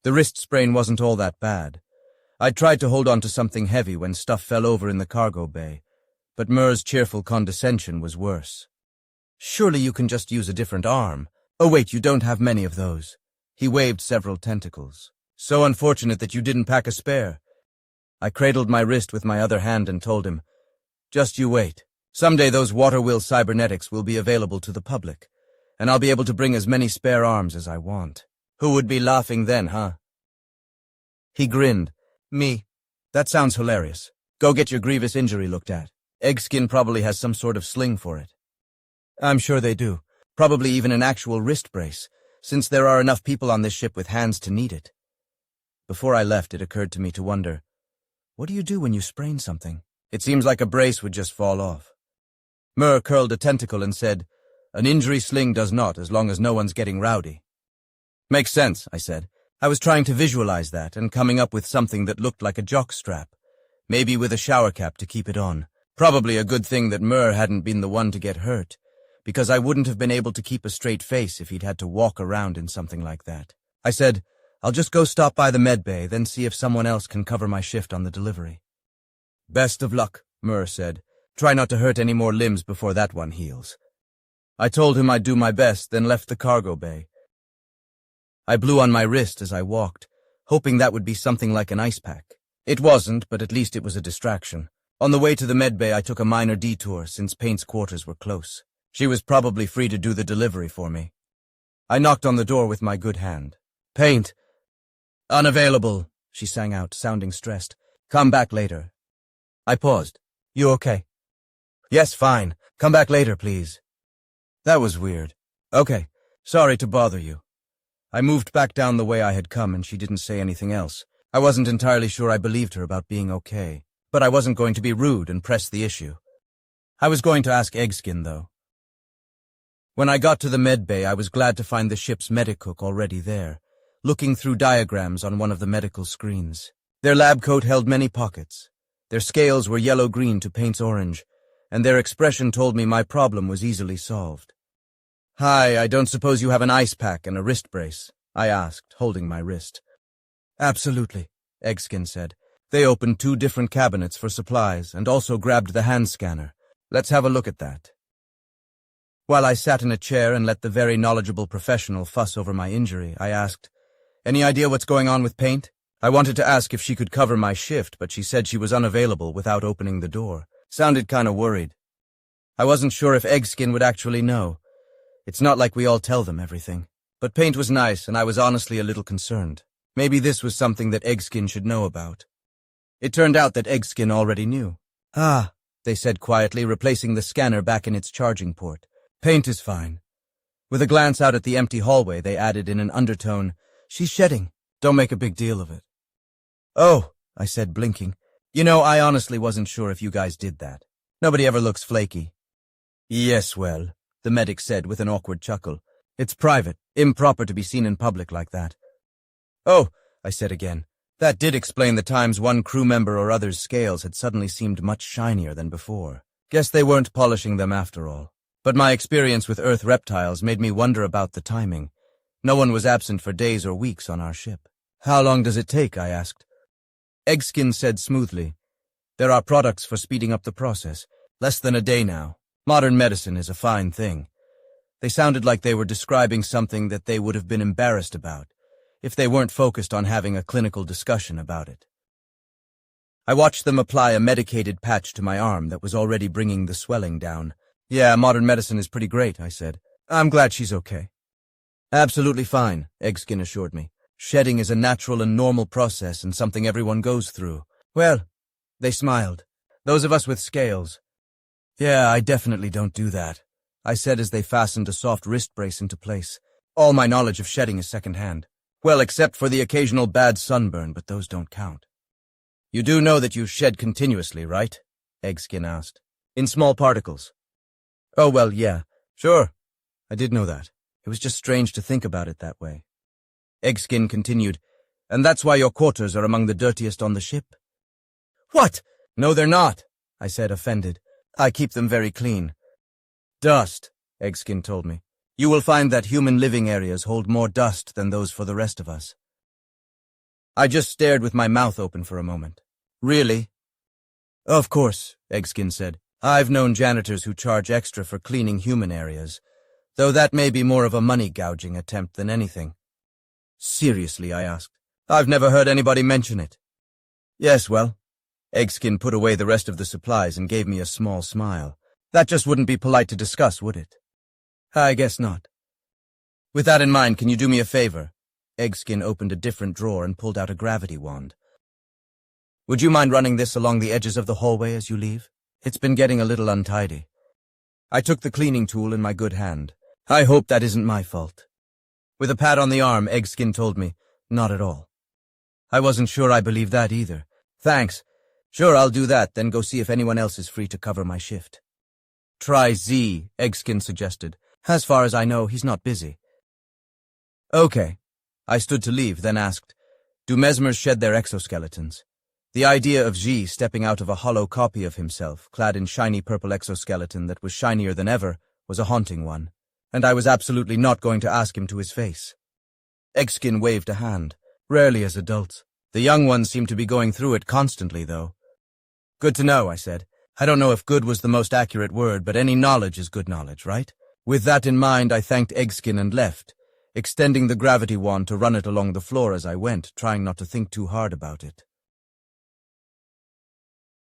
The wrist sprain wasn't all that bad. I'd tried to hold on to something heavy when stuff fell over in the cargo bay, but Mur's cheerful condescension was worse. Surely you can just use a different arm. Oh wait, you don't have many of those. He waved several tentacles. So unfortunate that you didn't pack a spare. I cradled my wrist with my other hand and told him, just you wait. Someday those water-wheel cybernetics will be available to the public, and I'll be able to bring as many spare arms as I want. Who would be laughing then, huh? He grinned. Me. That sounds hilarious. Go get your grievous injury looked at. Eggskin probably has some sort of sling for it. I'm sure they do. Probably even an actual wrist brace, since there are enough people on this ship with hands to need it. Before I left, it occurred to me to wonder, what do you do when you sprain something? It seems like a brace would just fall off. Mur curled a tentacle and said, an injury sling does not, as long as no one's getting rowdy. Makes sense, I said. I was trying to visualize that and coming up with something that looked like a jock strap, maybe with a shower cap to keep it on. Probably a good thing that Mur hadn't been the one to get hurt, because I wouldn't have been able to keep a straight face if he'd had to walk around in something like that. I said, I'll just go stop by the med bay, then see if someone else can cover my shift on the delivery. Best of luck, Mur said. Try not to hurt any more limbs before that one heals. I told him I'd do my best, then left the cargo bay. I blew on my wrist as I walked, hoping that would be something like an ice pack. It wasn't, but at least it was a distraction. On the way to the med bay, I took a minor detour since Paint's quarters were close. She was probably free to do the delivery for me. I knocked on the door with my good hand. Paint. Unavailable, she sang out, sounding stressed. Come back later. I paused. You okay? Yes, fine. Come back later, please. That was weird. Okay. Sorry to bother you. I moved back down the way I had come and she didn't say anything else. I wasn't entirely sure I believed her about being okay, but I wasn't going to be rude and press the issue. I was going to ask Eggskin, though. When I got to the med bay, I was glad to find the ship's medicook already there, looking through diagrams on one of the medical screens. Their lab coat held many pockets. Their scales were yellow-green to Paint's orange, and their expression told me my problem was easily solved. Hi, I don't suppose you have an ice pack and a wrist brace? I asked, holding my wrist. Absolutely, Eggskin said. They opened 2 different cabinets for supplies and also grabbed the hand scanner. Let's have a look at that. While I sat in a chair and let the very knowledgeable professional fuss over my injury, I asked, any idea what's going on with Paint? I wanted to ask if she could cover my shift, but she said she was unavailable without opening the door. Sounded kind of worried. I wasn't sure if Eggskin would actually know. It's not like we all tell them everything. But Paint was nice, and I was honestly a little concerned. Maybe this was something that Eggskin should know about. It turned out that Eggskin already knew. Ah, they said quietly, replacing the scanner back in its charging port. Paint is fine. With a glance out at the empty hallway, they added in an undertone, she's shedding. Don't make a big deal of it. Oh, I said, blinking. You know, I honestly wasn't sure if you guys did that. Nobody ever looks flaky. Yes, well, the medic said with an awkward chuckle. It's private, improper to be seen in public like that. Oh, I said again. That did explain the times one crew member or other's scales had suddenly seemed much shinier than before. Guess they weren't polishing them after all. But my experience with Earth reptiles made me wonder about the timing. No one was absent for days or weeks on our ship. How long does it take? I asked. Eggskin said smoothly, there are products for speeding up the process. Less than a day now. Modern medicine is a fine thing. They sounded like they were describing something that they would have been embarrassed about, if they weren't focused on having a clinical discussion about it. I watched them apply a medicated patch to my arm that was already bringing the swelling down. Yeah, modern medicine is pretty great, I said. I'm glad she's okay. Absolutely fine, Eggskin assured me. Shedding is a natural and normal process and something everyone goes through. Well, they smiled. Those of us with scales. Yeah, I definitely don't do that, I said as they fastened a soft wrist brace into place. All my knowledge of shedding is second-hand. Well, except for the occasional bad sunburn, but those don't count. You do know that you shed continuously, right? Eggskin asked. In small particles. Oh, well, yeah. Sure. I did know that. It was just strange to think about it that way. Eggskin continued, and that's why your quarters are among the dirtiest on the ship? What? No, they're not, I said, offended. I keep them very clean. Dust, Eggskin told me. You will find that human living areas hold more dust than those for the rest of us. I just stared with my mouth open for a moment. Really? Of course, Eggskin said. I've known janitors who charge extra for cleaning human areas, though that may be more of a money-gouging attempt than anything. Seriously, I asked. I've never heard anybody mention it. Yes, well, Eggskin put away the rest of the supplies and gave me a small smile. That just wouldn't be polite to discuss, would it? I guess not. With that in mind, can you do me a favor? Eggskin opened a different drawer and pulled out a gravity wand. Would you mind running this along the edges of the hallway as you leave? It's been getting a little untidy. I took the cleaning tool in my good hand. I hope that isn't my fault. With a pat on the arm, Eggskin told me, not at all. I wasn't sure I believed that either. Thanks. Sure, I'll do that, then go see if anyone else is free to cover my shift. Try Z, Eggskin suggested. As far as I know, he's not busy. Okay. I stood to leave, then asked, do mesmers shed their exoskeletons? The idea of Xi stepping out of a hollow copy of himself, clad in shiny purple exoskeleton that was shinier than ever, was a haunting one, and I was absolutely not going to ask him to his face. Eggskin waved a hand, rarely as adults. The young ones seemed to be going through it constantly, though. Good to know, I said. I don't know if good was the most accurate word, but any knowledge is good knowledge, right? With that in mind, I thanked Eggskin and left, extending the gravity wand to run it along the floor as I went, trying not to think too hard about it.